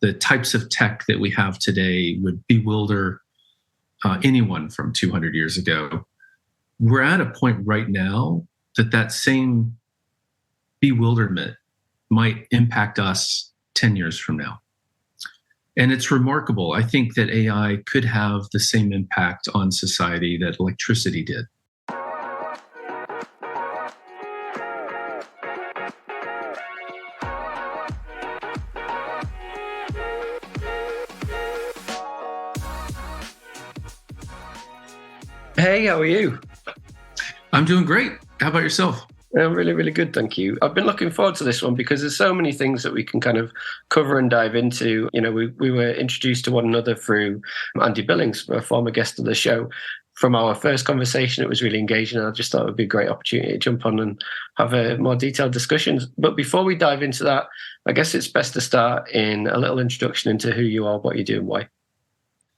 the types of tech that we have today would bewilder anyone from 200 years ago. We're at a point right now that same bewilderment might impact us 10 years from now. And it's remarkable. I think that AI could have the same impact on society that electricity did. Hey, how are you? I'm doing great. How about yourself? I'm really, really good, thank you. I've been looking forward to this one because there's so many things that we can kind of cover and dive into. You know, we were introduced to one another through Andy Billings, a former guest of the show. From our first conversation, it was really engaging, and I just thought it would be a great opportunity to jump on and have a more detailed discussions. But before we dive into that, I guess it's best to start in a little introduction into who you are, what you do, and why.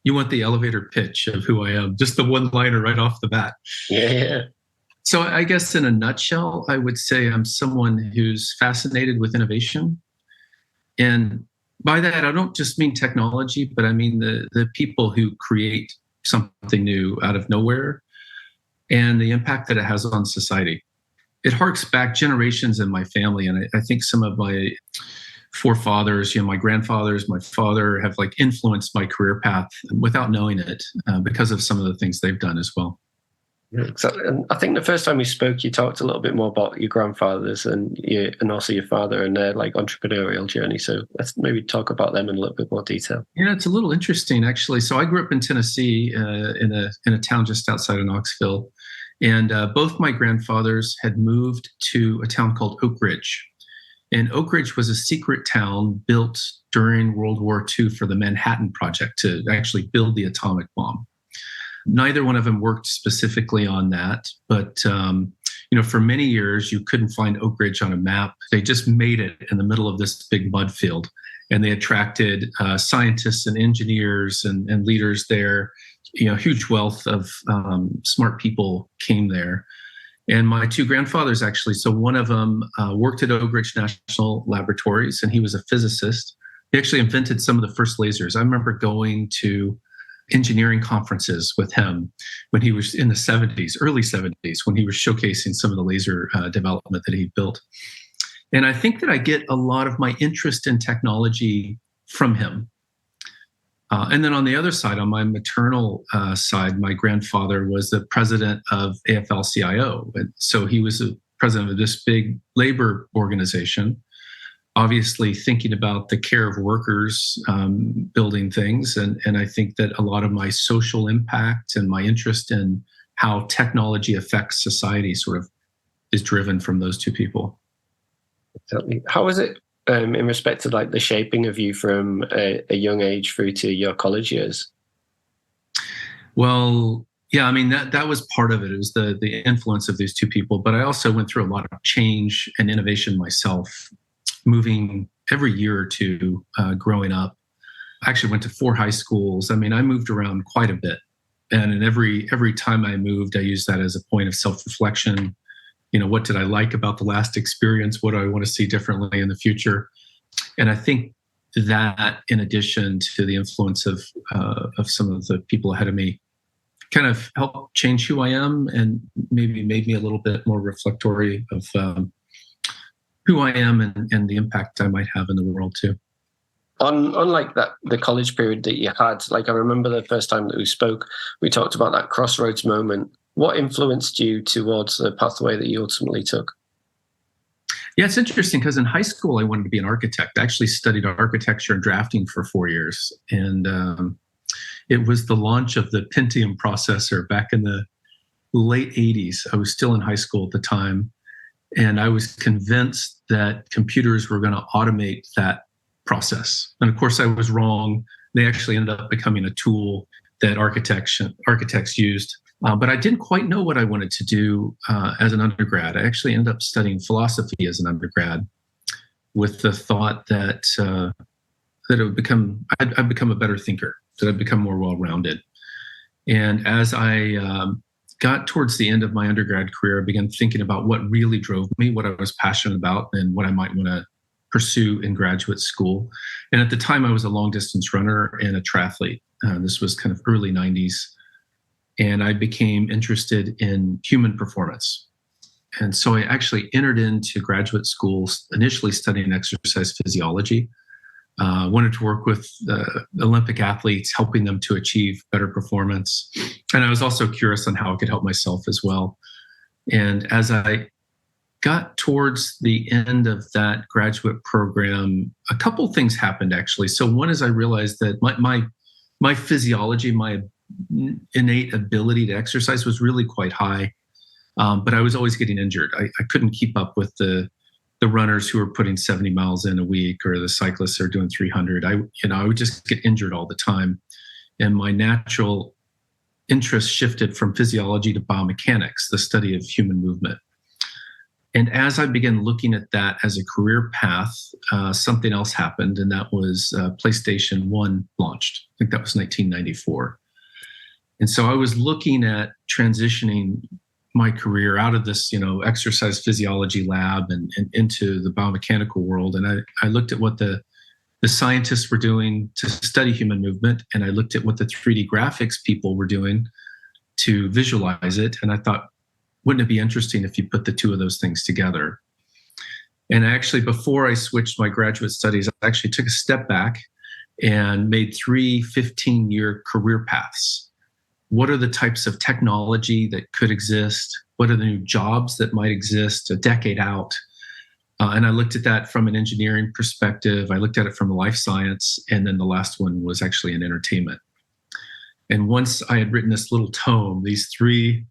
You want the elevator pitch of who I am, just the one-liner right off the bat. Yeah. So I guess in a nutshell, I would say I'm someone who's fascinated with innovation. And by that, I don't just mean technology, but I mean the people who create something new out of nowhere and the impact that it has on society. It harks back generations in my family. And I think some of my forefathers, my grandfathers, my father have influenced my career path without knowing it because of some of the things they've done as well. Yeah, exactly. And I think the first time we spoke, you talked a little bit more about your grandfathers and also your father and their entrepreneurial journey. So let's maybe talk about them in a little bit more detail. Yeah, it's a little interesting actually. So I grew up in Tennessee in a town just outside of Knoxville, and both my grandfathers had moved to a town called Oak Ridge. And Oak Ridge was a secret town built during World War II for the Manhattan Project to actually build the atomic bomb. Neither one of them worked specifically on that, but for many years you couldn't find Oak Ridge on a map. They just made it in the middle of this big mud field, and they attracted scientists and engineers and leaders there. Huge wealth of smart people came there. And my two grandfathers, actually, so one of them worked at Oak Ridge National Laboratories, and he was a physicist. He actually invented some of the first lasers. I remember going to engineering conferences with him when he was in the 70s, early 70s, when he was showcasing some of the laser development that he built. And I think that I get a lot of my interest in technology from him. And then on the other side, on my maternal side, my grandfather was the president of AFL-CIO. And so he was the president of this big labor organization, obviously thinking about the care of workers, building things. And I think that a lot of my social impact and my interest in how technology affects society sort of is driven from those two people. Exactly. How was it in respect to the shaping of you from a young age through to your college years? Well, yeah, I mean, that was part of it. It was the influence of these two people, but I also went through a lot of change and innovation myself, moving every year or two growing up. I actually went to 4 high schools. I mean, I moved around quite a bit. And in every time I moved, I used that as a point of self-reflection. What did I like about the last experience? What do I want to see differently in the future? And I think that, in addition to the influence of some of the people ahead of me, kind of helped change who I am and maybe made me a little bit more reflectory of who I am and the impact I might have in the world too. On the college period that you had, I remember the first time that we spoke, we talked about that crossroads moment. What influenced you towards the pathway that you ultimately took? Yeah, it's interesting because in high school, I wanted to be an architect. I actually studied architecture and drafting for 4 years. And it was the launch of the Pentium processor back in the late 80s. I was still in high school at the time. And I was convinced that computers were going to automate that process. And of course, I was wrong. They actually ended up becoming a tool that architects used. But I didn't quite know what I wanted to do as an undergrad. I actually ended up studying philosophy as an undergrad with the thought that I'd become a better thinker, that I'd become more well-rounded. And as I got towards the end of my undergrad career, I began thinking about what really drove me, what I was passionate about, and what I might want to pursue in graduate school. And at the time, I was a long distance runner and a triathlete. This was kind of early 90s. And I became interested in human performance. And so I actually entered into graduate school, initially studying exercise physiology. Wanted to work with Olympic athletes, helping them to achieve better performance. And I was also curious on how I could help myself as well. And as I got towards the end of that graduate program, a couple things happened actually. So one is I realized that my physiology, my innate ability to exercise was really quite high, but I was always getting injured. I couldn't keep up with the runners who were putting 70 miles in a week, or the cyclists who are doing 300. I would just get injured all the time. And my natural interest shifted from physiology to biomechanics, the study of human movement. And as I began looking at that as a career path, something else happened, and that was PlayStation 1 launched. I think that was 1994. And so I was looking at transitioning my career out of this, exercise physiology lab and into the biomechanical world. And I looked at what the scientists were doing to study human movement, and I looked at what the 3D graphics people were doing to visualize it. And I thought, wouldn't it be interesting if you put the two of those things together? And actually, before I switched my graduate studies, I actually took a step back and made 3 15-year career paths. What are the types of technology that could exist? What are the new jobs that might exist a decade out? And I looked at that from an engineering perspective. I looked at it from a life science. And then the last one was actually in entertainment. And once I had written this little tome, these 3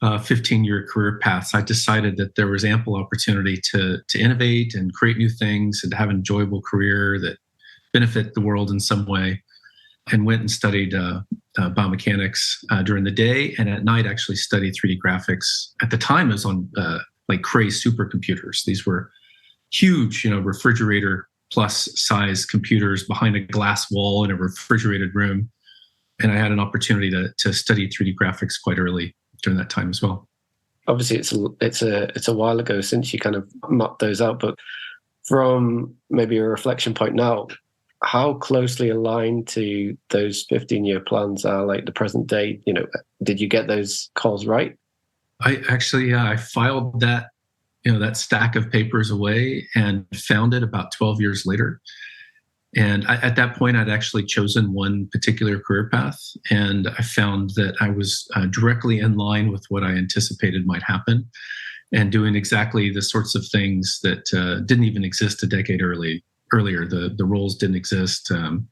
15-year career paths, I decided that there was ample opportunity to innovate and create new things and to have an enjoyable career that benefit the world in some way, and went and studied biomechanics during the day, and at night actually studied 3D graphics. At the time, it was on like Cray supercomputers. These were huge, refrigerator plus size computers behind a glass wall in a refrigerated room. And I had an opportunity to study 3D graphics quite early during that time as well. Obviously, it's a while ago since you kind of mapped those out, but from maybe a reflection point now, how closely aligned to those 15-year plans are like the present day? Did you get those calls right? I actually, I filed that, that stack of papers away and found it about 12 years later. And at that point, I'd actually chosen one particular career path, and I found that I was directly in line with what I anticipated might happen, and doing exactly the sorts of things that didn't even exist a decade earlier. The roles didn't exist. And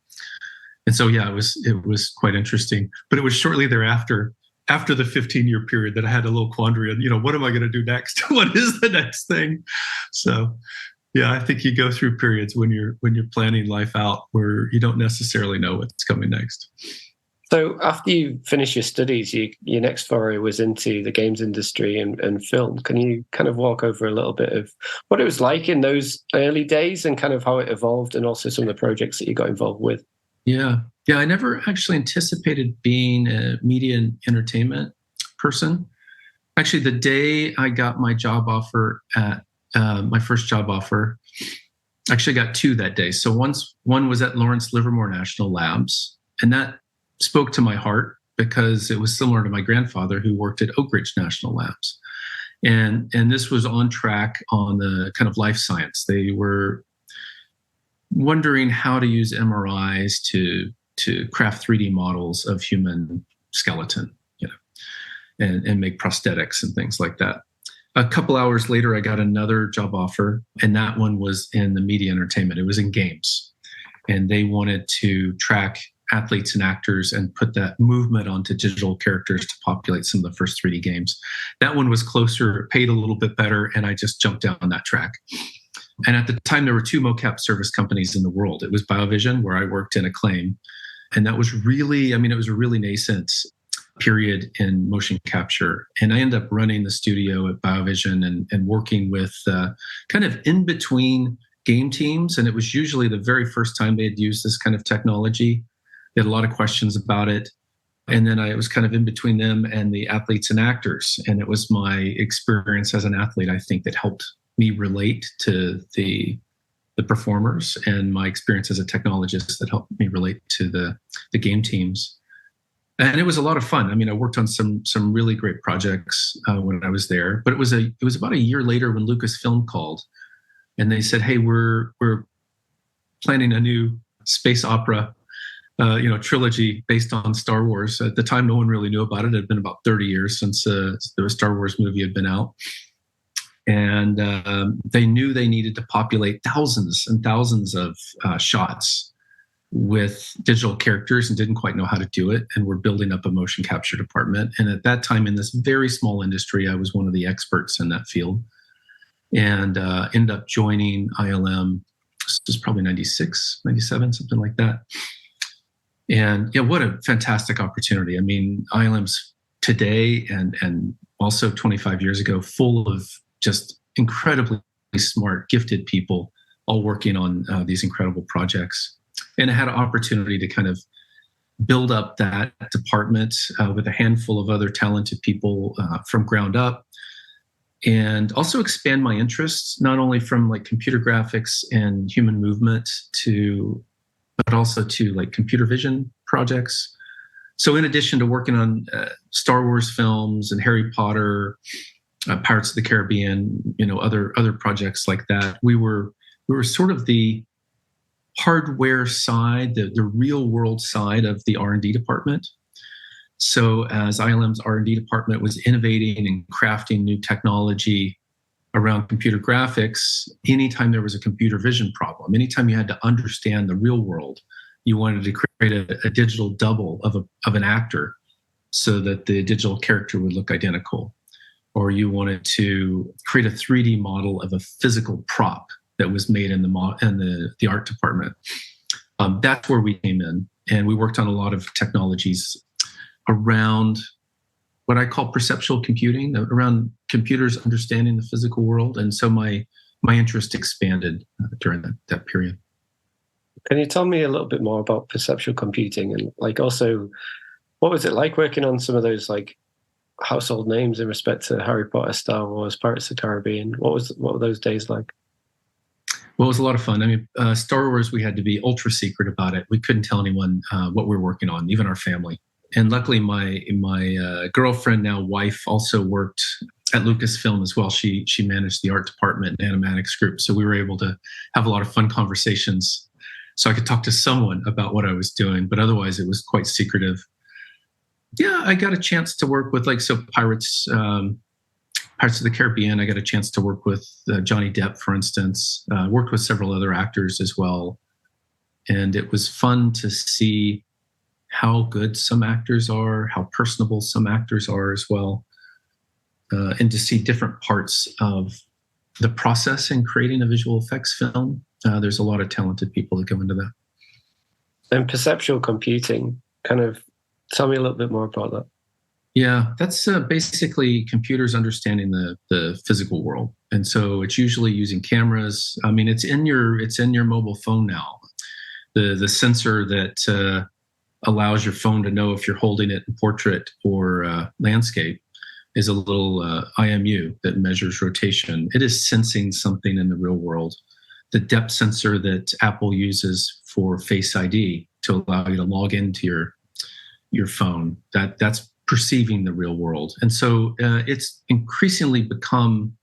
so, yeah, it was quite interesting. But it was shortly thereafter, after the 15-year period, that I had a little quandary on, what am I going to do next? What is the next thing? So, yeah, I think you go through periods when you're planning life out where you don't necessarily know what's coming next. So after you finished your studies, your next foray was into the games industry and film. Can you kind of walk over a little bit of what it was like in those early days and kind of how it evolved, and also some of the projects that you got involved with? Yeah, I never actually anticipated being a media and entertainment person. Actually, the day I got my job offer at my first job offer, actually got 2 that day. So one was at Lawrence Livermore National Labs, and that spoke to my heart because it was similar to my grandfather who worked at Oak Ridge National Labs. And this was on track on the kind of life science. They were wondering how to use MRIs to craft 3D models of human skeleton, and make prosthetics and things like that. A couple hours later, I got another job offer, and that one was in the media entertainment. It was in games, and they wanted to track athletes and actors and put that movement onto digital characters to populate some of the first 3D games. That one was closer, paid a little bit better, and I just jumped down that track. And at the time, there were 2 mocap service companies in the world. It was BioVision, where I worked in Acclaim, and that was really, it was a really nascent period in motion capture. And I ended up running the studio at BioVision and working with kind of in between game teams. And it was usually the very first time they had used this kind of technology. They had a lot of questions about it. And then I was kind of in between them and the athletes and actors. And it was my experience as an athlete, I think, that helped me relate to the the performers and my experience as a technologist that helped me relate to the game teams. And it was a lot of fun. I mean, I worked on some really great projects when I was there. But it was about a year later when Lucasfilm called, and they said, "Hey, we're planning a new space opera, trilogy based on Star Wars." At the time, no one really knew about it. It had been about 30 years since the Star Wars movie had been out. And they knew they needed to populate thousands and thousands of shots with digital characters and didn't quite know how to do it. And we're building up a motion capture department. And at that time, in this very small industry, I was one of the experts in that field, and ended up joining ILM. This was probably 96, 97, something like that. And yeah, what a fantastic opportunity. I mean, ILM's today and also 25 years ago, full of just incredibly smart, gifted people all working on these incredible projects. And I had an opportunity to kind of build up that department with a handful of other talented people from ground up, and also expand my interests, not only from like computer graphics and human movement but also to like computer vision projects. So in addition to working on Star Wars films and Harry Potter, Pirates of the Caribbean, other projects like that, we were sort of the hardware side, the real world side of the R&D department. So as ILM's R&D department was innovating and crafting new technology around computer graphics, anytime there was a computer vision problem, anytime you had to understand the real world, you wanted to create a digital double of an actor so that the digital character would look identical. Or you wanted to create a 3D model of a physical prop that was made in the art department. That's where we came in, and we worked on a lot of technologies around what I call perceptual computing, around computers understanding the physical world. And so my interest expanded during that period. Can you tell me a little bit more about perceptual computing, and like also what was it like working on some of those like household names in respect to Harry Potter, Star Wars, Pirates of the Caribbean? What were those days like? Well, it was a lot of fun. I mean, Star Wars, we had to be ultra secret about it. We couldn't tell anyone what we were working on, even our family. And luckily, my girlfriend, now wife, also worked at Lucasfilm as well. She managed the art department and animatics group. So we were able to have a lot of fun conversations so I could talk to someone about what I was doing. But otherwise, it was quite secretive. Yeah, I got a chance to work with Pirates of the Caribbean. I got a chance to work with Johnny Depp, for instance. Worked with several other actors as well. And it was fun to see how good some actors are, how personable some actors are as well. And to see different parts of the process in creating a visual effects film. There's a lot of talented people that go into that. And perceptual computing, kind of tell me a little bit more about that. Yeah, that's basically computers understanding the physical world, and so it's usually using cameras. I mean, it's in your mobile phone now. The sensor that allows your phone to know if you're holding it in portrait or landscape is a little IMU that measures rotation. It is sensing something in the real world. The depth sensor that Apple uses for Face ID to allow you to log into your phone, that's perceiving the real world. And so it's increasingly become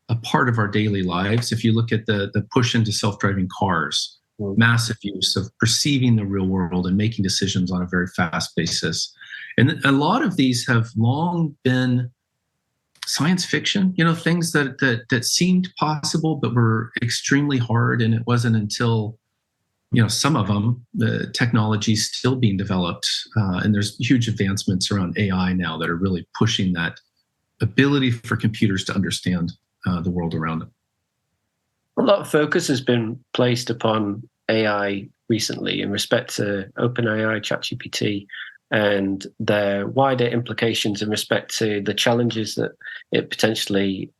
a part of our daily lives. If you look at the push into self-driving cars, massive use of perceiving the real world and making decisions on a very fast basis. And a lot of these have long been science fiction, things that seemed possible but were extremely hard. And it wasn't until some of them, the technology is still being developed, and there's huge advancements around AI now that are really pushing that ability for computers to understand the world around them. A lot of focus has been placed upon AI recently in respect to OpenAI, ChatGPT, and their wider implications in respect to the challenges that it potentially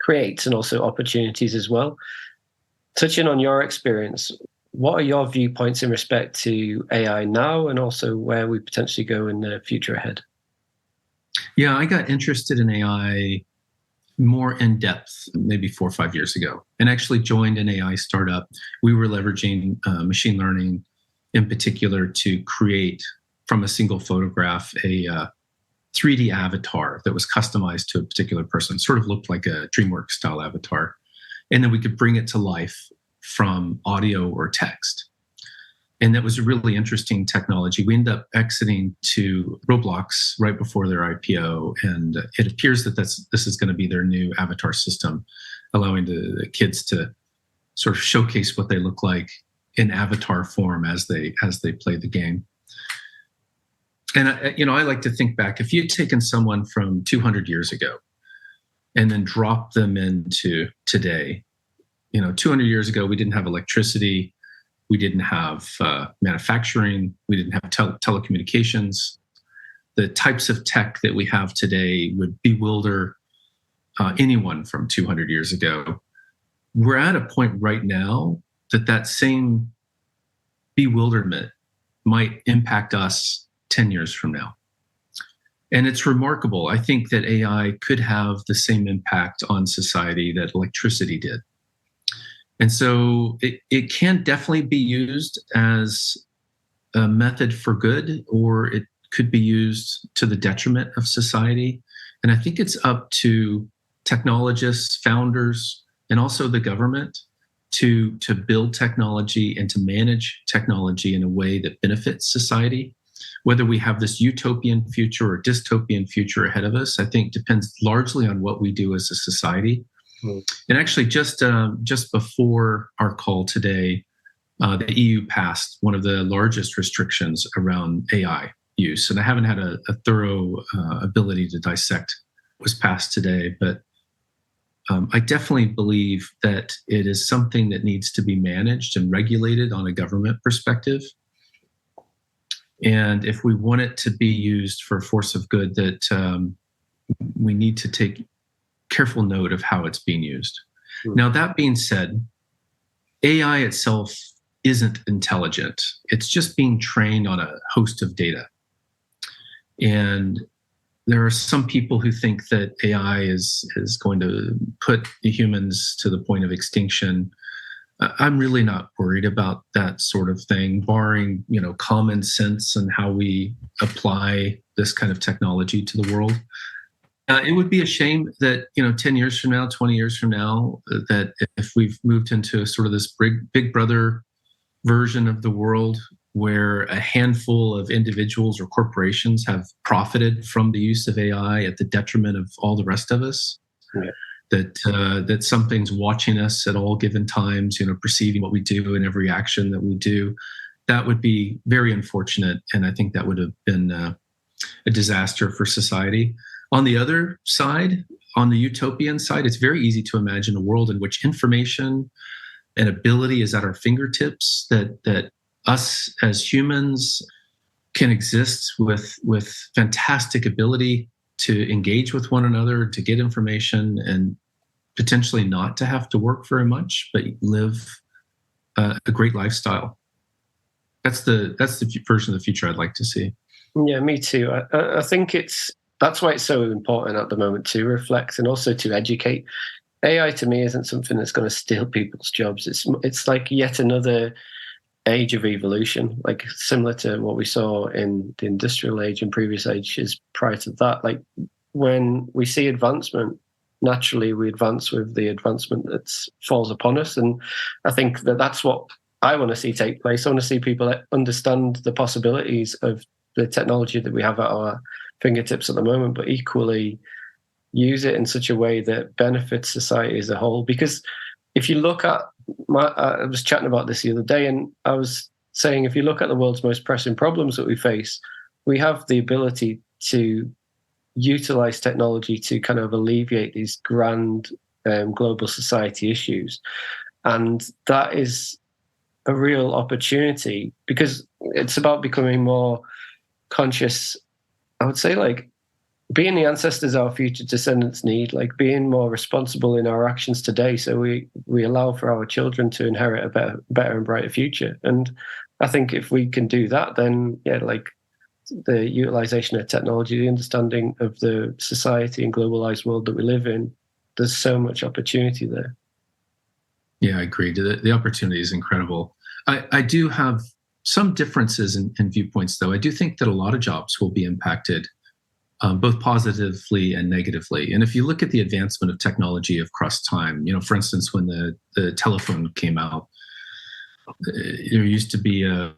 creates and also opportunities as well. Touching on your experience, what are your viewpoints in respect to AI now and also where we potentially go in the future ahead? Yeah, I got interested in AI more in depth maybe 4 or 5 years ago, and actually joined an AI startup. We were leveraging machine learning in particular to create from a single photograph a 3D avatar that was customized to a particular person. It sort of looked like a DreamWorks style avatar. And then we could bring it to life from audio or text. And that was a really interesting technology. We ended up exiting to Roblox right before their IPO. And it appears that this is going to be their new avatar system, allowing the kids to sort of showcase what they look like in avatar form as they play the game. And I like to think back, if you'd taken someone from 200 years ago and then dropped them into today, 200 years ago, we didn't have electricity. We didn't have manufacturing. We didn't have telecommunications. The types of tech that we have today would bewilder anyone from 200 years ago. We're at a point right now that same bewilderment might impact us 10 years from now. And it's remarkable. I think that AI could have the same impact on society that electricity did. And so it can definitely be used as a method for good, or it could be used to the detriment of society. And I think it's up to technologists, founders, and also the government to build technology and to manage technology in a way that benefits society. Whether we have this utopian future or dystopian future ahead of us, I think depends largely on what we do as a society. And actually, just before our call today, the EU passed one of the largest restrictions around AI use. And I haven't had a thorough ability to dissect what was passed today, but I definitely believe that it is something that needs to be managed and regulated on a government perspective. And if we want it to be used for a force of good, that we need to take careful note of how it's being used. Now, that being said, AI itself isn't intelligent. It's just being trained on a host of data. And there are some people who think that AI is going to put the humans to the point of extinction. I'm really not worried about that sort of thing, barring, common sense and how we apply this kind of technology to the world. It would be a shame that, 10 years from now, 20 years from now, that if we've moved into sort of this big brother version of the world where a handful of individuals or corporations have profited from the use of AI at the detriment of all the rest of us, right. That something's watching us at all given times, perceiving what we do and every action that we do, that would be very unfortunate. And I think that would have been a disaster for society. On the other side, on the utopian side, it's very easy to imagine a world in which information and ability is at our fingertips, that us as humans can exist with fantastic ability to engage with one another, to get information, and potentially not to have to work very much, but live a great lifestyle. That's the version of the future I'd like to see. Yeah, me too. I think that's why it's so important at the moment to reflect and also to educate. AI to me isn't something that's going to steal people's jobs. It's like yet another age of evolution, like similar to what we saw in the industrial age and previous ages prior to that. Like when we see advancement, naturally we advance with the advancement that falls upon us. And I think that's what I want to see take place. I want to see people that understand the possibilities of the technology that we have at our fingertips at the moment, but equally use it in such a way that benefits society as a whole. Because if you look at I was chatting about this the other day, and I was saying, if you look at the world's most pressing problems that we face, we have the ability to utilize technology to kind of alleviate these grand global society issues. And that is a real opportunity, because it's about becoming more conscious. I would say, like, being the ancestors our future descendants need, like being more responsible in our actions today, so we allow for our children to inherit a better and brighter future. And I think if we can do that, then like the utilization of technology, the understanding of the society and globalized world that we live in, there's so much opportunity there. Yeah, I agree. The opportunity is incredible. I do have some differences in viewpoints, though. I do think that a lot of jobs will be impacted, both positively and negatively. And if you look at the advancement of technology across time, for instance, when the telephone came out, there used to be a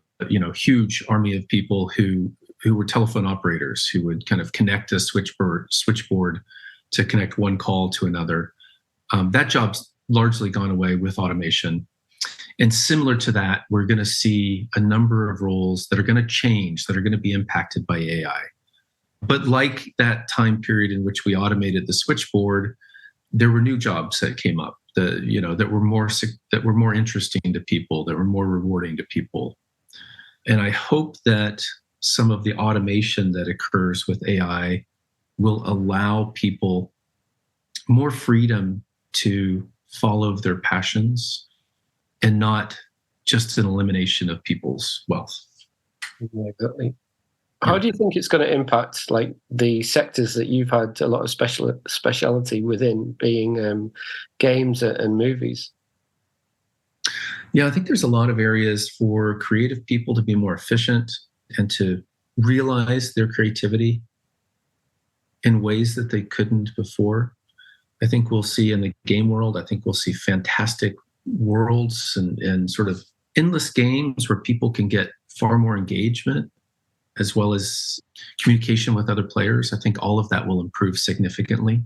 huge army of people who were telephone operators who would kind of connect a switchboard to connect one call to another. That job's largely gone away with automation. And similar to that, we're going to see a number of roles that are going to change, that are going to be impacted by AI. But like that time period in which we automated the switchboard, there were new jobs that came up that were more interesting to people, that were more rewarding to people. And I hope that some of the automation that occurs with AI will allow people more freedom to follow their passions and not just an elimination of people's wealth. Yeah, exactly. How do you think it's going to impact like the sectors that you've had a lot of speciality within, being games and movies? Yeah, I think there's a lot of areas for creative people to be more efficient and to realize their creativity in ways that they couldn't before. I think we'll see in the game world, I think we'll see fantastic worlds and sort of endless games where people can get far more engagement as well as communication with other players. I think all of that will improve significantly.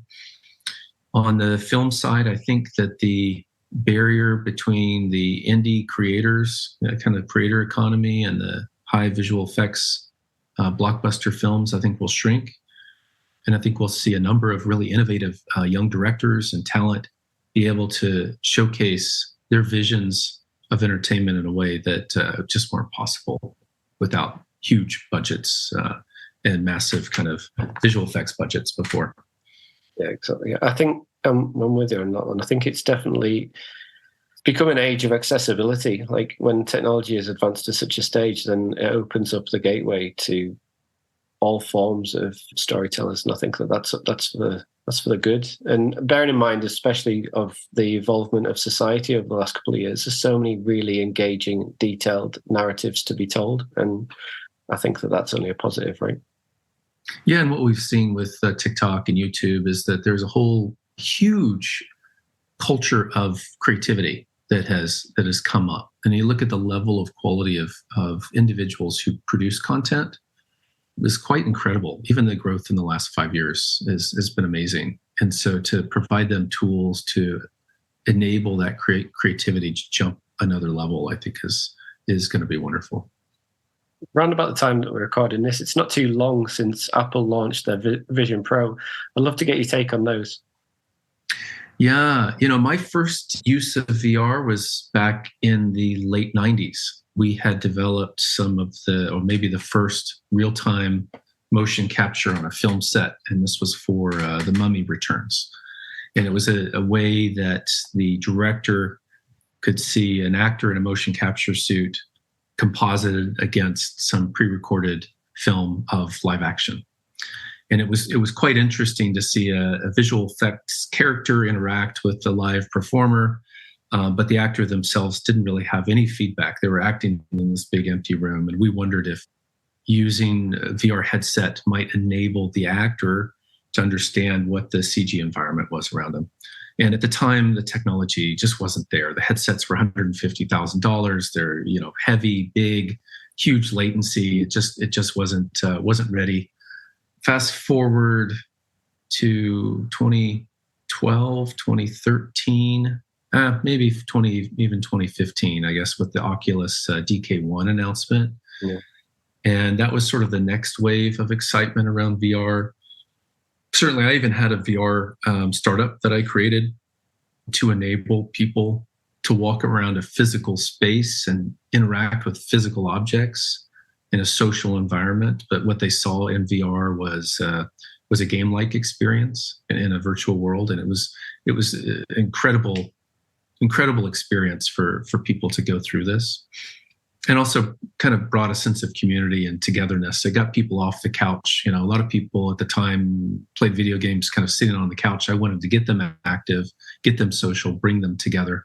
On the film side, I think that the barrier between the indie creators, that kind of creator economy, and the high visual effects blockbuster films, I think will shrink. And I think we'll see a number of really innovative young directors and talent be able to showcase their visions of entertainment in a way that just weren't possible without huge budgets and massive kind of visual effects budgets before. Yeah, exactly. I think I'm with you on that one. I think it's definitely become an age of accessibility. Like when technology has advanced to such a stage, then it opens up the gateway to all forms of storytellers, and I think that's for the good. And bearing in mind, especially of the evolvement of society over the last couple of years, there's so many really engaging, detailed narratives to be told, and I think that's only a positive, right? Yeah, and what we've seen with TikTok and YouTube is that there's a whole huge culture of creativity that has come up, and you look at the level of quality of individuals who produce content. Is quite incredible. Even the growth in the last 5 years has been amazing. And so to provide them tools to enable that creativity to jump another level, I think is going to be wonderful. Around about the time that we're recording this, it's not too long since Apple launched their Vision Pro. I'd love to get your take on those. Yeah, my first use of VR was back in the late 90s. We had developed maybe the first real-time motion capture on a film set, and this was for The Mummy Returns. And it was a way that the director could see an actor in a motion capture suit composited against some pre-recorded film of live action. And it was quite interesting to see a visual effects character interact with the live performer. But the actor themselves didn't really have any feedback. They were acting in this big empty room. And we wondered if using a VR headset might enable the actor to understand what the CG environment was around them. And at the time, the technology just wasn't there. The headsets were $150,000. They're heavy, big, huge latency. It just wasn't ready. Fast forward to 2012, 2013. Maybe 2015, I guess, with the Oculus DK1 announcement. Yeah. And that was sort of the next wave of excitement around VR. Certainly, I even had a VR startup that I created to enable people to walk around a physical space and interact with physical objects in a social environment. But what they saw in VR was a game-like experience in a virtual world, and it was incredible experience for people to go through this. and also kind of brought a sense of community and togetherness. It got people off the couch. A lot of people at the time played video games kind of sitting on the couch. I wanted to get them active, get them social, bring them together.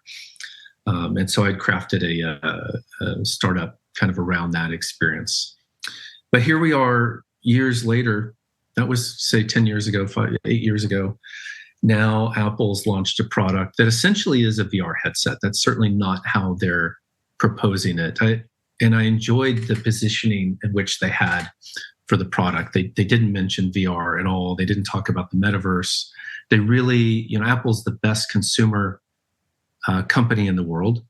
And so I'd crafted a startup kind of around that experience. But here we are years later. That was, say, 10 years ago, 8 years ago. Now Apple's launched a product that essentially is a VR headset. That's certainly not how they're proposing it. I enjoyed the positioning in which they had for the product. They didn't mention VR at all. They didn't talk about the metaverse. They really, Apple's the best consumer company in the world.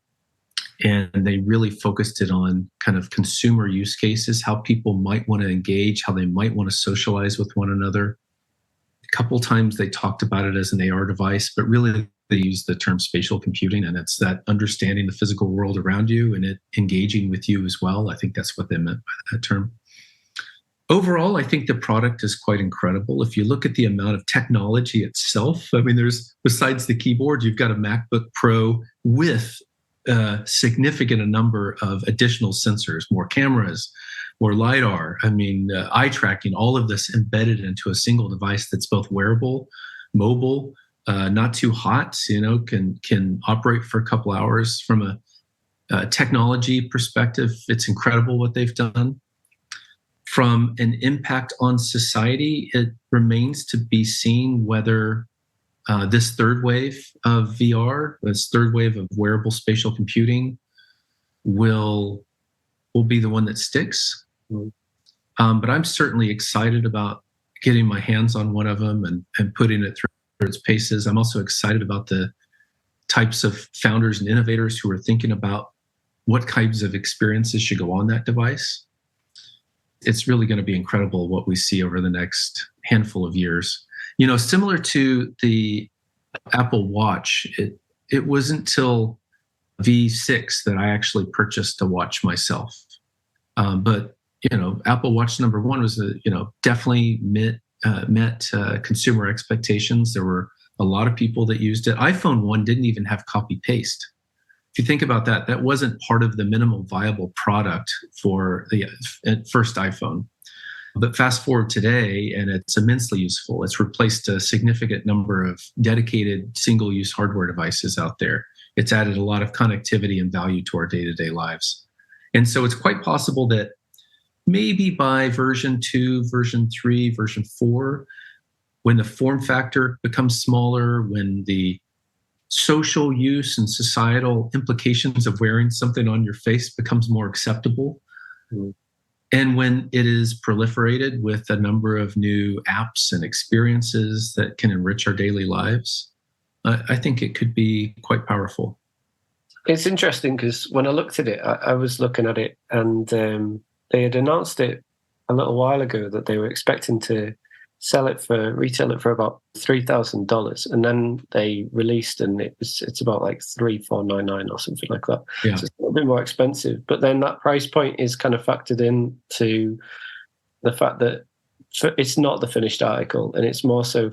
And they really focused it on kind of consumer use cases, how people might want to engage, how they might want to socialize with one another. A couple times they talked about it as an AR device, but really they used the term spatial computing, and it's that understanding the physical world around you and it engaging with you as well. I think that's what they meant by that term. Overall, I think the product is quite incredible. If you look at the amount of technology itself, I mean, there's, besides the keyboard, you've got a MacBook Pro with a significant number of additional sensors, more cameras, more LiDAR, eye tracking, all of this embedded into a single device that's both wearable, mobile, not too hot, can operate for a couple hours. From a technology perspective, it's incredible what they've done. From an impact on society, it remains to be seen whether this third wave of VR, this third wave of wearable spatial computing, will be the one that sticks. But I'm certainly excited about getting my hands on one of them and putting it through its paces. I'm also excited about the types of founders and innovators who are thinking about what kinds of experiences should go on that device. It's really going to be incredible what we see over the next handful of years. Similar to the Apple Watch, it wasn't until V6 that I actually purchased a watch myself. But Apple Watch number 1 was definitely met consumer expectations. There were a lot of people that used it. iPhone 1 didn't even have copy paste. If you think about that, that wasn't part of the minimal viable product for the first iPhone. But fast forward today, and it's immensely useful. It's replaced a significant number of dedicated single-use hardware devices out there. It's added a lot of connectivity and value to our day-to-day lives. And so it's quite possible that maybe by version 2, version 3, version 4, when the form factor becomes smaller, when the social use and societal implications of wearing something on your face becomes more acceptable, and when it is proliferated with a number of new apps and experiences that can enrich our daily lives, I think it could be quite powerful. It's interesting because when I looked at it, I was looking at it, and they had announced it a little while ago that they were expecting to retail it for about $3,000, and then they released, and it's about like $3,499 or something like that. Yeah. So it's a little bit more expensive, but then that price point is kind of factored into the fact that it's not the finished article, and it's more so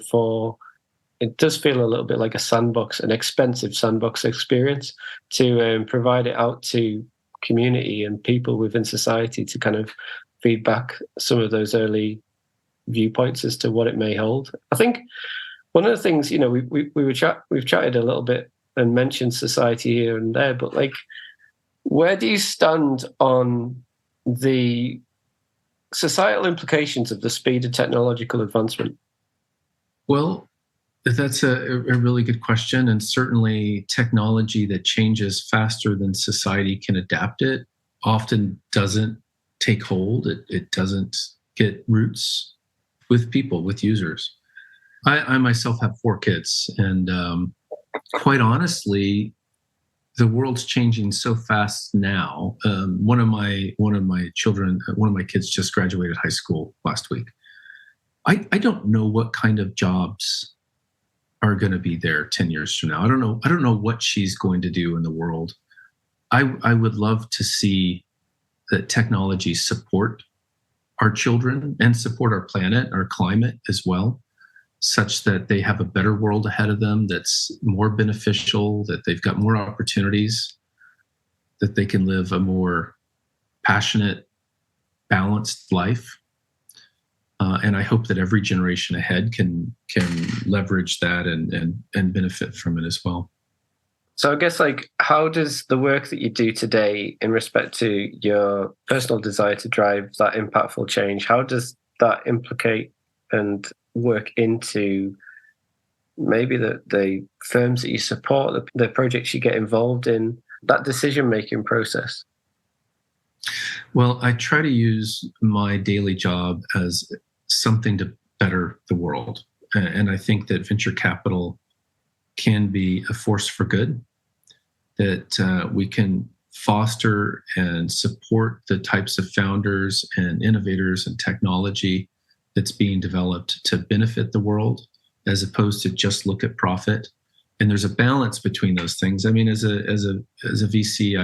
it does feel a little bit like a sandbox, an expensive sandbox experience to provide it out to community and people within society to kind of feedback some of those early viewpoints as to what it may hold. I think one of the things, we've chatted a little bit and mentioned society here and there, but like, where do you stand on the societal implications of the speed of technological advancement? Well, that's a really good question. And certainly technology that changes faster than society can adapt it often doesn't take hold. It doesn't get roots with people, with users. I myself have 4 kids, and quite honestly, the world's changing so fast now. One of my kids just graduated high school last week. I don't know what kind of jobs are going to be there 10 years from now. I don't know what she's going to do in the world. I would love to see that technology support our children and support our planet, our climate as well, such that they have a better world ahead of them that's more beneficial, that they've got more opportunities, that they can live a more passionate, balanced life. And I hope that every generation ahead can leverage that and benefit from it as well. So I guess, like, how does the work that you do today in respect to your personal desire to drive that impactful change, how does that implicate and work into maybe the firms that you support, the projects you get involved in, that decision-making process? Well, I try to use my daily job as something to better the world. And I think that venture capital can be a force for good, that we can foster and support the types of founders and innovators and technology that's being developed to benefit the world, as opposed to just look at profit. And there's a balance between those things. I mean, as a VC,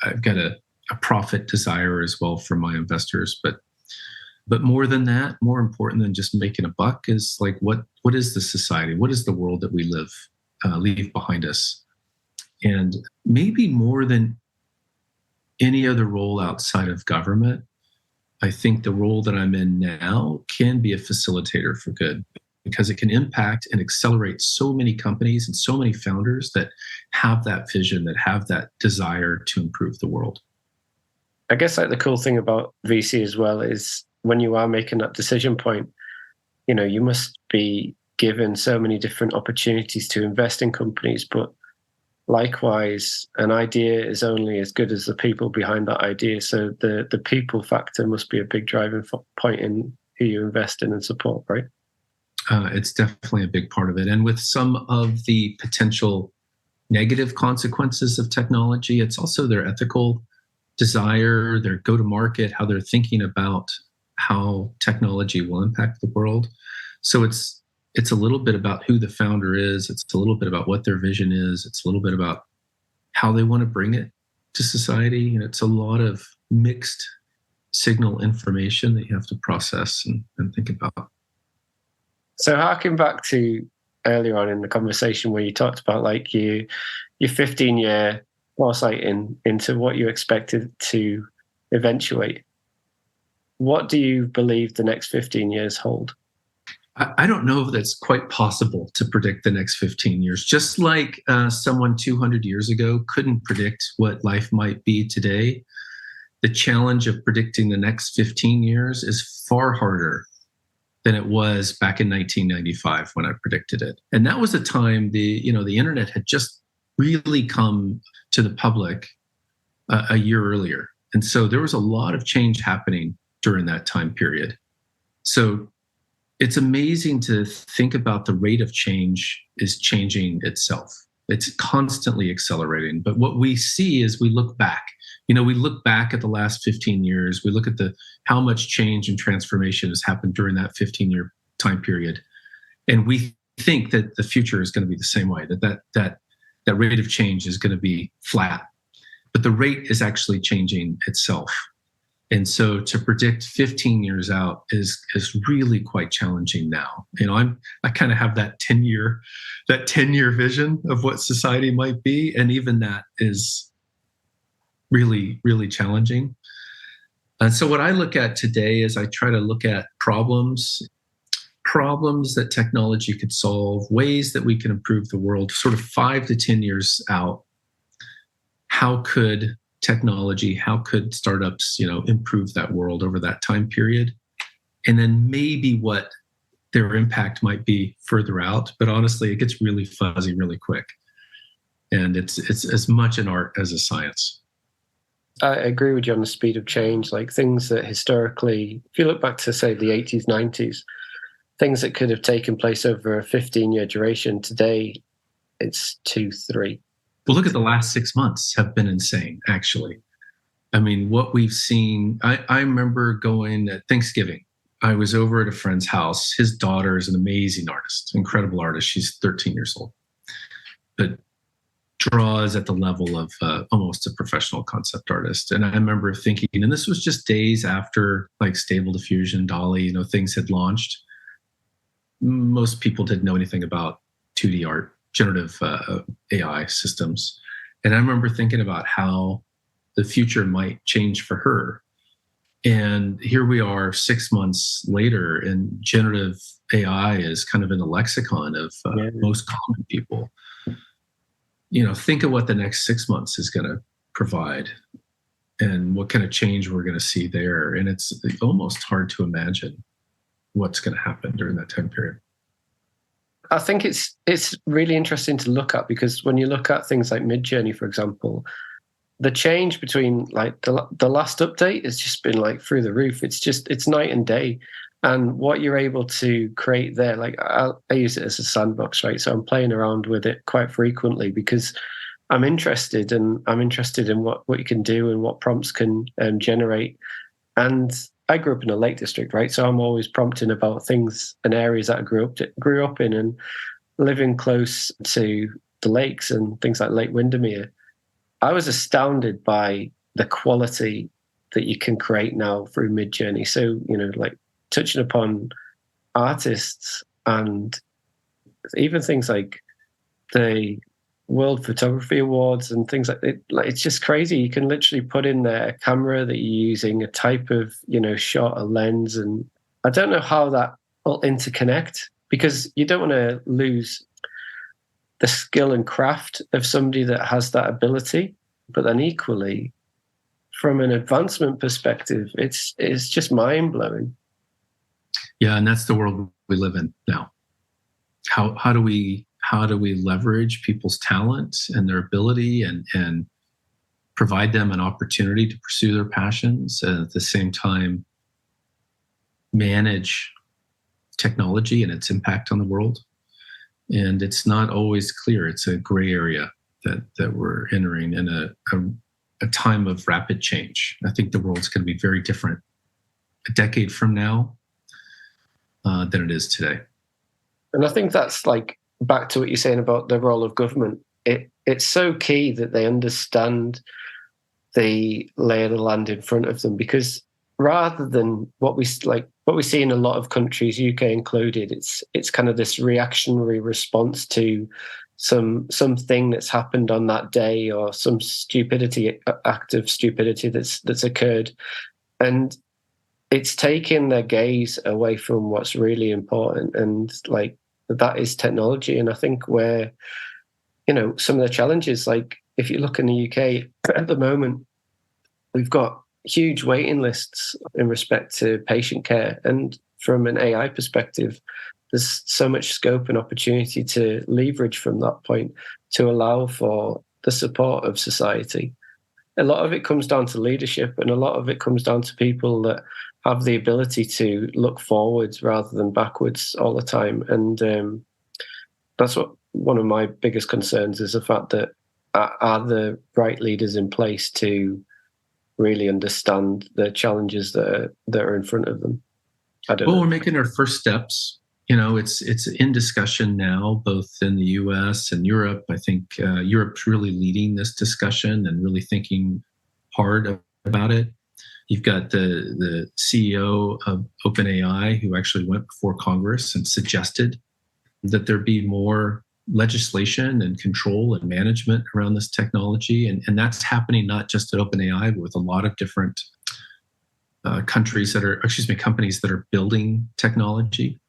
I've got a profit desire as well for my investors, but more than that, more important than just making a buck is like, what is the society? What is the world that we leave behind us? And maybe more than any other role outside of government, I think the role that I'm in now can be a facilitator for good, because it can impact and accelerate so many companies and so many founders that have that vision, that have that desire to improve the world. I guess, like, the cool thing about VC as well is when you are making that decision point, you must be given so many different opportunities to invest in companies, but likewise, an idea is only as good as the people behind that idea. So the people factor must be a big driving point in who you invest in and support, right? It's definitely a big part of it. And with some of the potential negative consequences of technology, it's also their ethical desire, their go-to-market, how they're thinking about how technology will impact the world. So it's a little bit about who the founder is. It's a little bit about what their vision is. It's a little bit about how they want to bring it to society. And it's a lot of mixed signal information that you have to process and think about. So harking back to earlier on in the conversation where you talked about like your 15-year foresight into what you expected to eventuate, what do you believe the next 15 years hold? I don't know if that's quite possible to predict the next 15 years. Just like someone 200 years ago couldn't predict what life might be today, the challenge of predicting the next 15 years is far harder than it was back in 1995 when I predicted it. And that was a time the internet had just really come to the public a year earlier. And so there was a lot of change happening during that time period. So it's amazing to think about the rate of change is changing itself. It's constantly accelerating. But what we see is we look back. We look back at the last 15 years. We look at how much change and transformation has happened during that 15-year time period. And we think that the future is going to be the same way, that rate of change is going to be flat. But the rate is actually changing itself. And so to predict 15 years out is really quite challenging now. I kind of have that 10-year vision of what society might be. And even that is really, really challenging. And so what I look at today is I try to look at problems that technology could solve, ways that we can improve the world, sort of 5 to 10 years out. How could technology, how could startups, improve that world over that time period? And then maybe what their impact might be further out. But honestly, it gets really fuzzy really quick. And it's as much an art as a science. I agree with you on the speed of change, like things that historically, if you look back to, say, the 80s, 90s, things that could have taken place over a 15-year duration, today it's 2, 3. Well, look at the last 6 months have been insane, actually. I mean, what we've seen, I remember going at Thanksgiving. I was over at a friend's house. His daughter is an amazing artist, incredible artist. She's 13 years old, but draws at the level of almost a professional concept artist. And I remember thinking, and this was just days after like Stable Diffusion, DALL-E, things had launched. Most people didn't know anything about 2D art, generative AI systems. And I remember thinking about how the future might change for her. And here we are 6 months later, and generative AI is kind of in the lexicon of most common people. Think of what the next 6 months is going to provide and what kind of change we're going to see there. And it's almost hard to imagine what's going to happen during that time period. I think it's really interesting to look at, because when you look at things like Midjourney, for example, the change between like the last update has just been like through the roof. It's night and day. And what you're able to create there, like I use it as a sandbox, right? So I'm playing around with it quite frequently because I'm interested in what you can do and what prompts can generate. And I grew up in a lake district, right? So I'm always prompting about things and areas that I grew up in, and living close to the lakes and things like Lake Windermere. I was astounded by the quality that you can create now through Midjourney. So, like touching upon artists and even things like the World Photography Awards and things like it. Like, it's just crazy. You can literally put in there a camera that you're using, a type of, shot, a lens. And I don't know how that will interconnect, because you don't want to lose the skill and craft of somebody that has that ability. But then equally, from an advancement perspective, it's just mind-blowing. Yeah, and that's the world we live in now. How do we leverage people's talent and their ability and provide them an opportunity to pursue their passions, and at the same time manage technology and its impact on the world? And it's not always clear. It's a gray area that we're entering in a time of rapid change. I think the world's going to be very different a decade from now than it is today. And I think that's like back to what you're saying about the role of government. It's so key that they understand the lay of the land in front of them, because rather than what we see in a lot of countries, UK included, it's kind of this reactionary response to something that's happened on that day, or some act of stupidity that's occurred, and it's taking their gaze away from what's really important, and like that is technology. And I think where some of the challenges, like if you look in the UK at the moment, we've got huge waiting lists in respect to patient care, and from an AI perspective, there's so much scope and opportunity to leverage from that point to allow for the support of society. A lot of it comes down to leadership, and a lot of it comes down to people that have the ability to look forwards rather than backwards all the time. And that's what one of my biggest concerns is, the fact that are the right leaders in place to really understand the challenges that are in front of them. We're making our first steps. It's in discussion now, both in the US and Europe. I think Europe's really leading this discussion and really thinking hard about it. You've got the CEO of OpenAI, who actually went before Congress and suggested that there be more legislation and control and management around this technology. And that's happening not just at OpenAI, but with a lot of different companies that are building technology.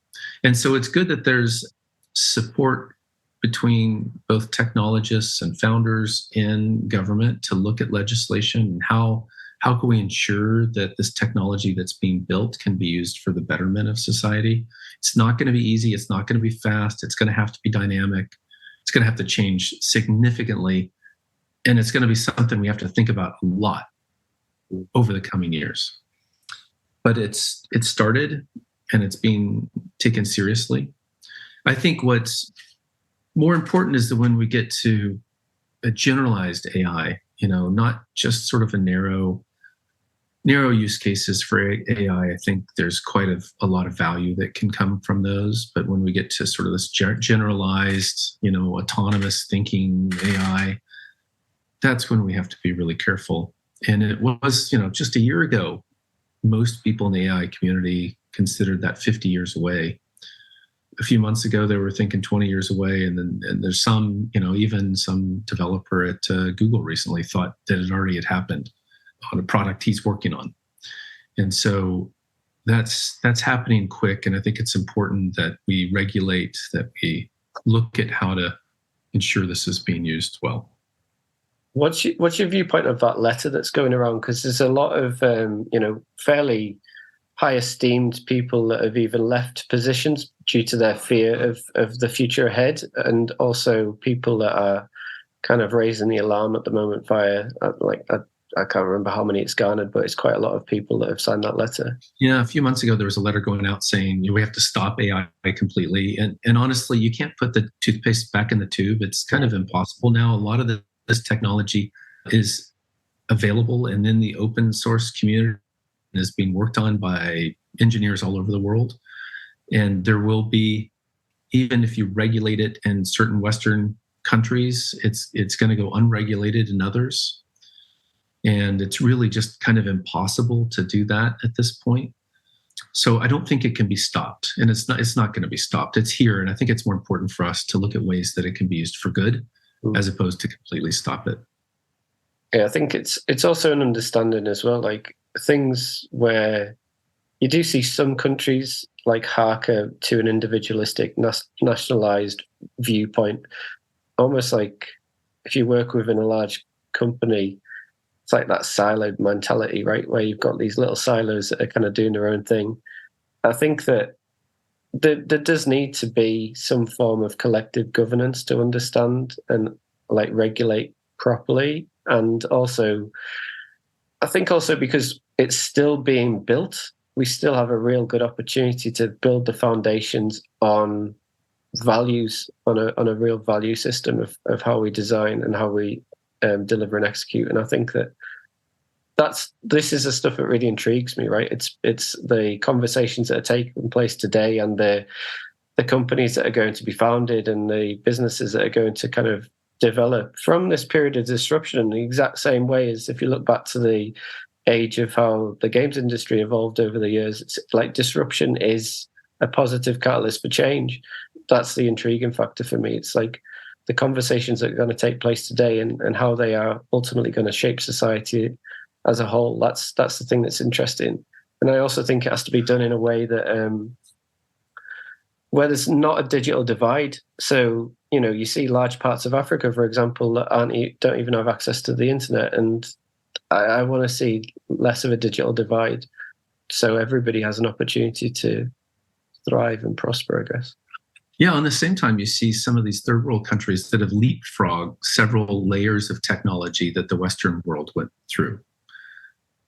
And so it's good that there's support between both technologists and founders in government to look at legislation and how can we ensure that this technology that's being built can be used for the betterment of society. It's not going to be easy. It's not going to be fast. It's going to have to be dynamic. It's going to have to change significantly. And it's going to be something we have to think about a lot over the coming years. But it's started, and it's being taken seriously. I think what's more important is that when we get to a generalized AI, not just sort of a narrow use cases for AI, I think there's quite a lot of value that can come from those. But when we get to sort of this generalized, autonomous thinking AI, that's when we have to be really careful. And it was, just a year ago, most people in the AI community considered that 50 years away. A few months ago, they were thinking 20 years away. And there's some, even some developer at Google recently thought that it already had happened. a product he's working on. And so that's happening quick. And I think it's important that we regulate, that we look at how to ensure this is being used well. What's your viewpoint of that letter that's going around? Because there's a lot of fairly high esteemed people that have even left positions due to their fear of the future ahead, and also people that are kind of raising the alarm at the moment via I can't remember how many it's garnered, but it's quite a lot of people that have signed that letter. Yeah, a few months ago, there was a letter going out saying we have to stop AI completely. And honestly, you can't put the toothpaste back in the tube. It's kind of impossible now. A lot of this technology is available and in the open source community and is being worked on by engineers all over the world. And there will be, even if you regulate it in certain Western countries, it's going to go unregulated in others. And it's really just kind of impossible to do that at this point. So I don't think it can be stopped, and it's not going to be stopped. It's here, and I think it's more important for us to look at ways that it can be used for good, as opposed to completely stop it. Yeah, I think it's also an understanding as well, like things where you do see some countries like harker to an individualistic, nationalized viewpoint, almost like if you work within a large company. It's like that siloed mentality, right? Where you've got these little silos that are kind of doing their own thing. I think that there does need to be some form of collective governance to understand and like regulate properly. And also, I think also because it's still being built, we still have a real good opportunity to build the foundations on values, on a real value system of how we design and how we deliver and execute. And I think that this is the stuff that really intrigues me, right? It's the conversations that are taking place today, and the companies that are going to be founded, and the businesses that are going to kind of develop from this period of disruption in the exact same way as if you look back to the age of how the games industry evolved over the years. It's like disruption is a positive catalyst for change. That's the intriguing factor for me. It's like the conversations that are going to take place today and how they are ultimately going to shape society as a whole. That's the thing that's interesting. And I also think it has to be done in a way that where there's not a digital divide. So, you see large parts of Africa, for example, that don't even have access to the internet. And I want to see less of a digital divide so everybody has an opportunity to thrive and prosper, I guess. Yeah, on the same time, you see some of these third world countries that have leapfrogged several layers of technology that the Western world went through.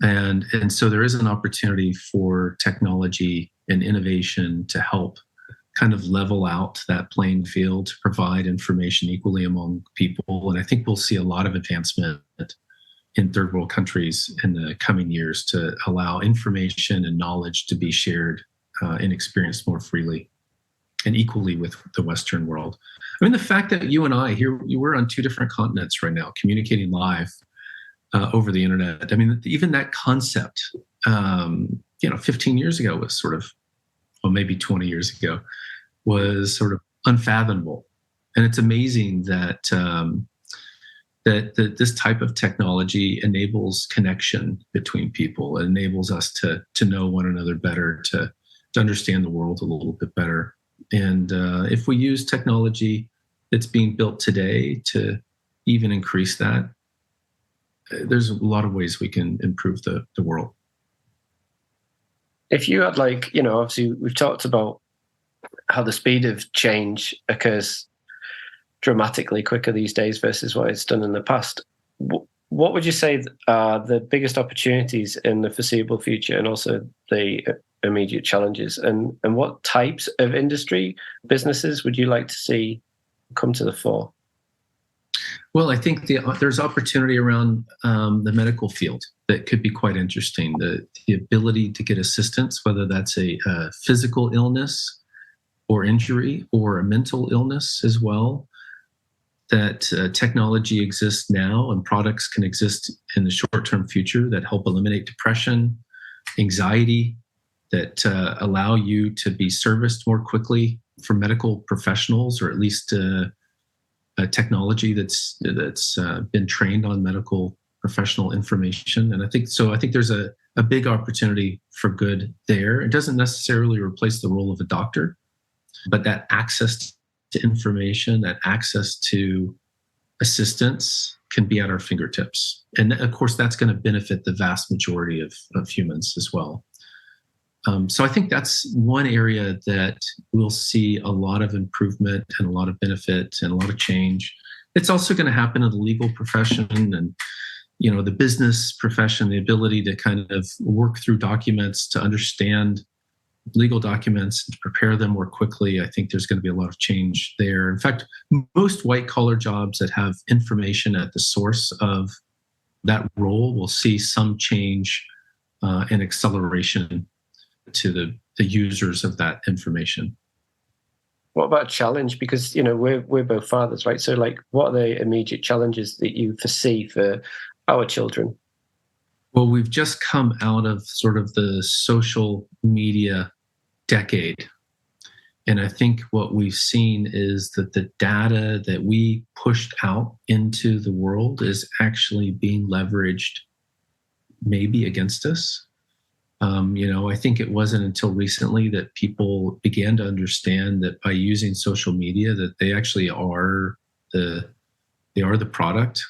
And so there is an opportunity for technology and innovation to help kind of level out that playing field, to provide information equally among people. And I think we'll see a lot of advancement in third world countries in the coming years to allow information and knowledge to be shared and experienced more freely and equally with the Western world. I mean, the fact that you and I here, we're on two different continents right now, communicating live over the internet. I mean, even that concept, 15 years ago was sort of, well, maybe 20 years ago, was sort of unfathomable. And it's amazing that that this type of technology enables connection between people. It enables us to know one another better, to understand the world a little bit better. And if we use technology that's being built today to even increase that, there's a lot of ways we can improve the world. If you had obviously we've talked about how the speed of change occurs dramatically quicker these days versus what it's done in the past. What would you say are the biggest opportunities in the foreseeable future and also the immediate challenges? And what types of industry businesses would you like to see come to the fore? Well, I think there's opportunity around the medical field that could be quite interesting. The ability to get assistance, whether that's a physical illness or injury or a mental illness as well, that technology exists now and products can exist in the short-term future that help eliminate depression, anxiety, that allow you to be serviced more quickly for medical professionals, or at least technology that's been trained on medical professional information. And I think there's a big opportunity for good there. It doesn't necessarily replace the role of a doctor, but that access to information, that access to assistance can be at our fingertips. And of course, that's going to benefit the vast majority of humans as well. So I think that's one area that we'll see a lot of improvement and a lot of benefit and a lot of change. It's also going to happen in the legal profession and, the business profession, the ability to kind of work through documents, to understand legal documents, to prepare them more quickly. I think there's going to be a lot of change there. In fact, most white-collar jobs that have information at the source of that role will see some change and acceleration to the users of that information. What about challenge? Because, we're both fathers, right? So what are the immediate challenges that you foresee for our children? Well, we've just come out of sort of the social media decade. And I think what we've seen is that the data that we pushed out into the world is actually being leveraged maybe against us. I think it wasn't until recently that people began to understand that by using social media, that they actually are the product,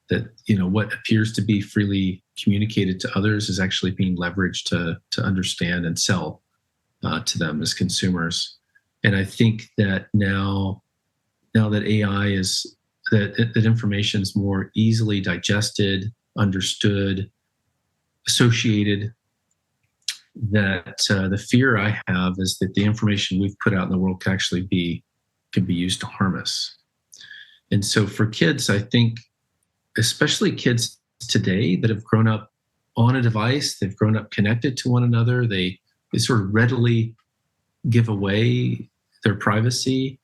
that, what appears to be freely communicated to others is actually being leveraged to understand and sell to them as consumers. And I think that now that AI is, that information is more easily digested, understood, associated, that the fear I have is that the information we've put out in the world can be used to harm us. And so for kids, I think, especially kids today that have grown up on a device, they've grown up connected to one another, they sort of readily give away their privacy.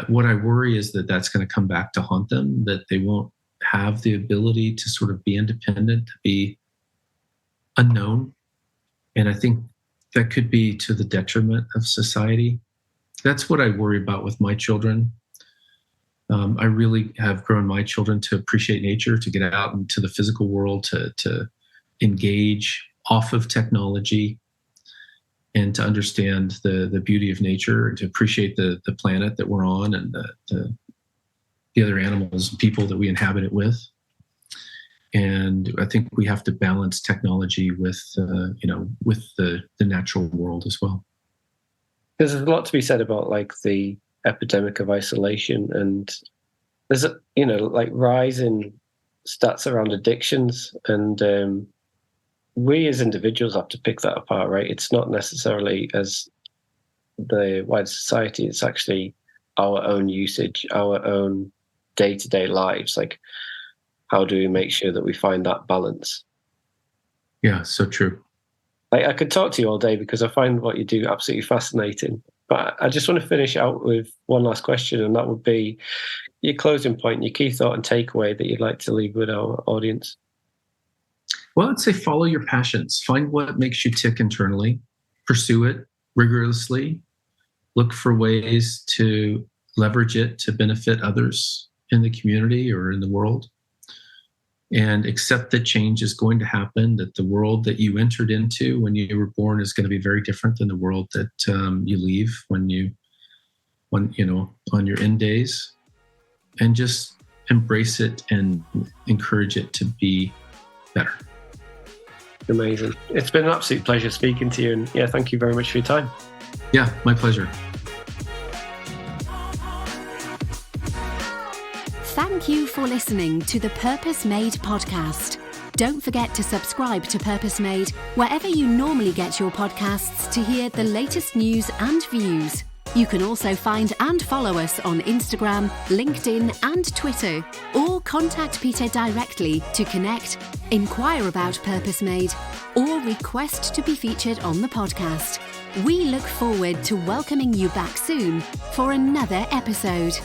What I worry is that that's going to come back to haunt them, that they won't have the ability to sort of be independent, to be unknown. And I think that could be to the detriment of society. That's what I worry about with my children. I really have grown my children to appreciate nature, to get out into the physical world, to engage off of technology, and to understand the beauty of nature, and to appreciate the planet that we're on and the other animals and people that we inhabit it with. And I think we have to balance technology with the natural world as well. There's a lot to be said about the epidemic of isolation, and there's rising stats around addictions, and we as individuals have to pick that apart, right? It's not necessarily as the wider society, it's actually our own usage, our own day-to-day lives. How do we make sure that we find that balance? Yeah, so true. I could talk to you all day because I find what you do absolutely fascinating. But I just want to finish out with one last question, and that would be your closing point, your key thought and takeaway that you'd like to leave with our audience. Well, I'd say follow your passions. Find what makes you tick internally. Pursue it rigorously. Look for ways to leverage it to benefit others in the community or in the world. And accept that change is going to happen, that the world that you entered into when you were born is going to be very different than the world that you leave on your end days. And just embrace it and encourage it to be better. Amazing. It's been an absolute pleasure speaking to you. And thank you very much for your time. Yeah, my pleasure. Thank you for listening to the Purpose Made podcast. Don't forget to subscribe to Purpose Made wherever you normally get your podcasts to hear the latest news and views. You can also find and follow us on Instagram, LinkedIn and Twitter, or contact Peter directly to connect, inquire about Purpose Made, or request to be featured on the podcast. We look forward to welcoming you back soon for another episode.